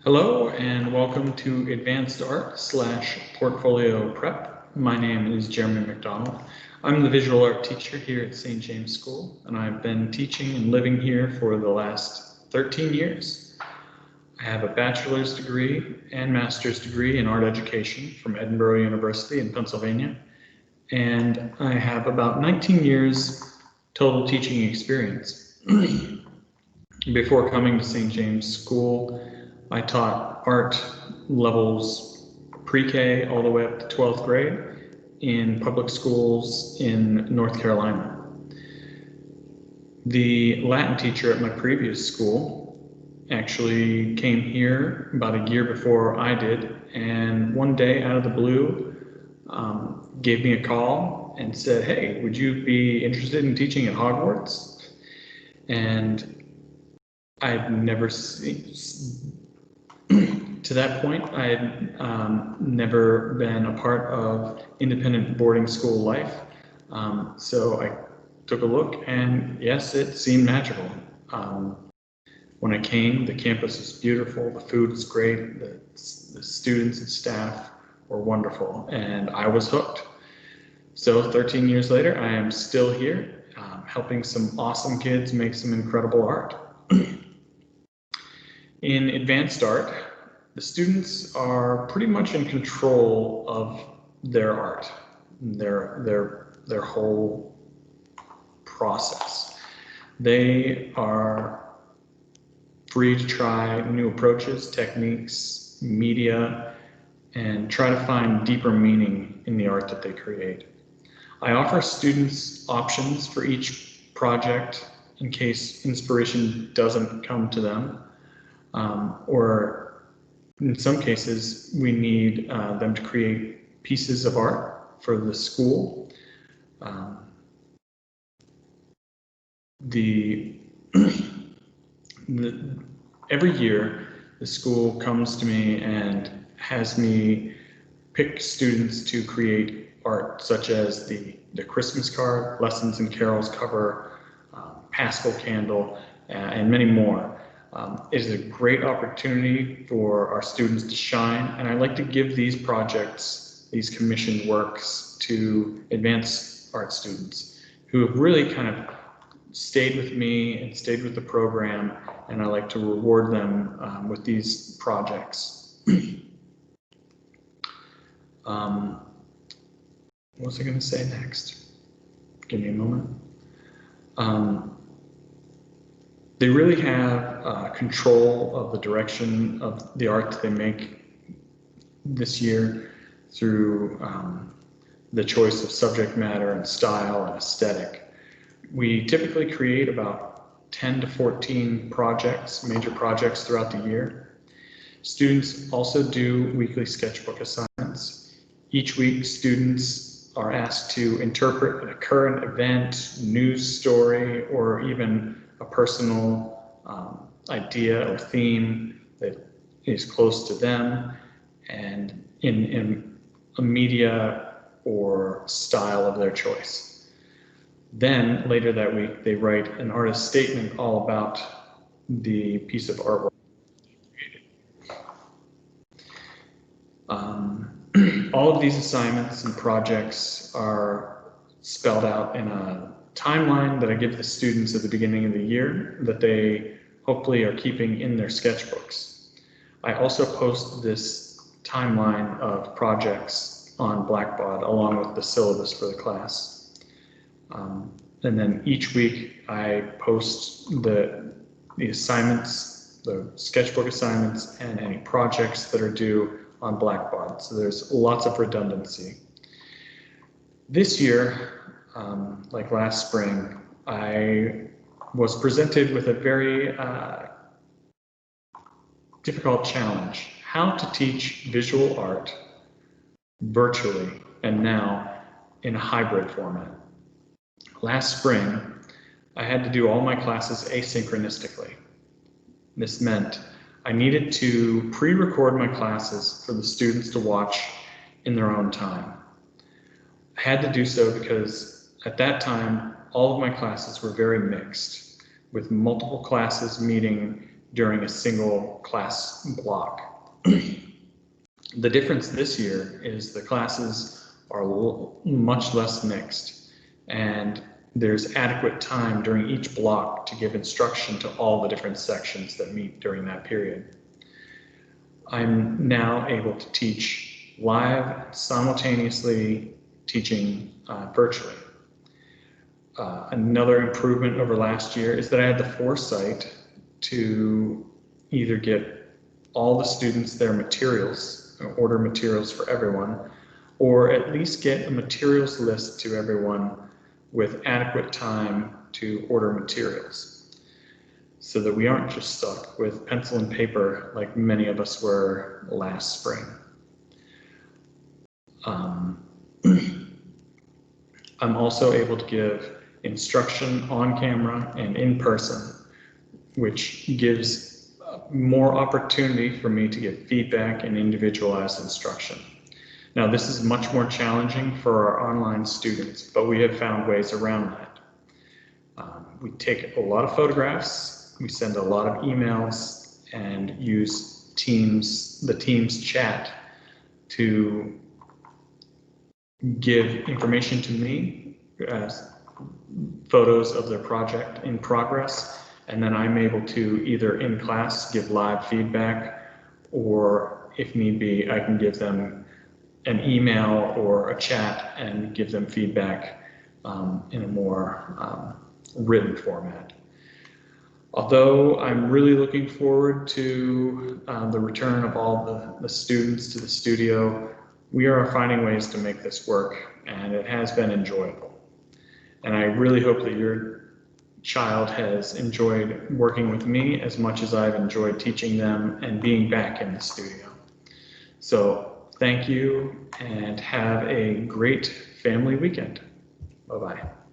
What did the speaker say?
Hello and welcome to Advanced Art / Portfolio Prep. My name is Jeremy McDonald. I'm the visual art teacher here at St. James School, and I've been teaching and living here for the last 13 years. I have a bachelor's degree and master's degree in art education from Edinburgh University in Pennsylvania, and I have about 19 years total teaching experience. Before coming to St. James School, I taught art levels pre-K all the way up to 12th grade in public schools in North Carolina. The Latin teacher at my previous school actually came here about a year before I did, and one day out of the blue gave me a call and said, "Hey, would you be interested in teaching at Hogwarts?" And I'd never to that point, I had never been a part of independent boarding school life. So I took a look, and yes, it seemed magical. When I came, the campus is beautiful, the food is great, the students and staff were wonderful, and I was hooked. So 13 years later, I am still here, helping some awesome kids make some incredible art. In advanced art, the students are pretty much in control of their art, their whole process. They are free to try new approaches, techniques, media, and try to find deeper meaning in the art that they create. I offer students options for each project in case inspiration doesn't come to them. Or in some cases, we need them to create pieces of art for the school. Every year, the school comes to me and has me pick students to create art, such as the Christmas card, Lessons and Carols cover, Paschal candle, and many more. It is a great opportunity for our students to shine, and I like to give these projects, these commissioned works, to advanced art students who have really kind of stayed with me and stayed with the program, and I like to reward them with these projects. What was I going to say next? Give me a moment. They really have control of the direction of the art that they make this year through the choice of subject matter and style and aesthetic. We typically create about 10 to 14 projects, major projects throughout the year. Students also do weekly sketchbook assignments. Each week, students are asked to interpret a current event, news story, or even a personal idea or theme that is close to them and in a media or style of their choice. Then later that week, they write an artist statement all about the piece of artwork created. All of these assignments and projects are spelled out in a timeline that I give the students at the beginning of the year that they hopefully are keeping in their sketchbooks. I also post this timeline of projects on Blackboard along with the syllabus for the class. And then each week I post the assignments, the sketchbook assignments, and any projects that are due on Blackboard. So there's lots of redundancy. This year, like last spring, I was presented with a very difficult challenge: how to teach visual art virtually and now in a hybrid format. Last spring, I had to do all my classes asynchronistically. This meant I needed to pre-record my classes for the students to watch in their own time. I had to do so because at that time, all of my classes were very mixed, with multiple classes meeting during a single class block. The difference this year is the classes are much less mixed, and there's adequate time during each block to give instruction to all the different sections that meet during that period. I'm now able to teach live, simultaneously teaching virtually. Another improvement over last year is that I had the foresight to either get all the students their materials, order materials for everyone, or at least get a materials list to everyone with adequate time to order materials, so that we aren't just stuck with pencil and paper like many of us were last spring. I'm also able to give instruction on camera and in person, which gives more opportunity for me to get feedback and individualized instruction. Now, this is much more challenging for our online students, but we have found ways around that. We take a lot of photographs, we send a lot of emails, and use the Teams chat to give information to me, photos of their project in progress, and then I'm able to either in class give live feedback, or if need be, I can give them an email or a chat and give them feedback in a more written format. Although I'm really looking forward to the return of all the students to the studio, we are finding ways to make this work, and it has been enjoyable. And I really hope that your child has enjoyed working with me as much as I've enjoyed teaching them and being back in the studio. So thank you, and have a great family weekend. Bye-bye.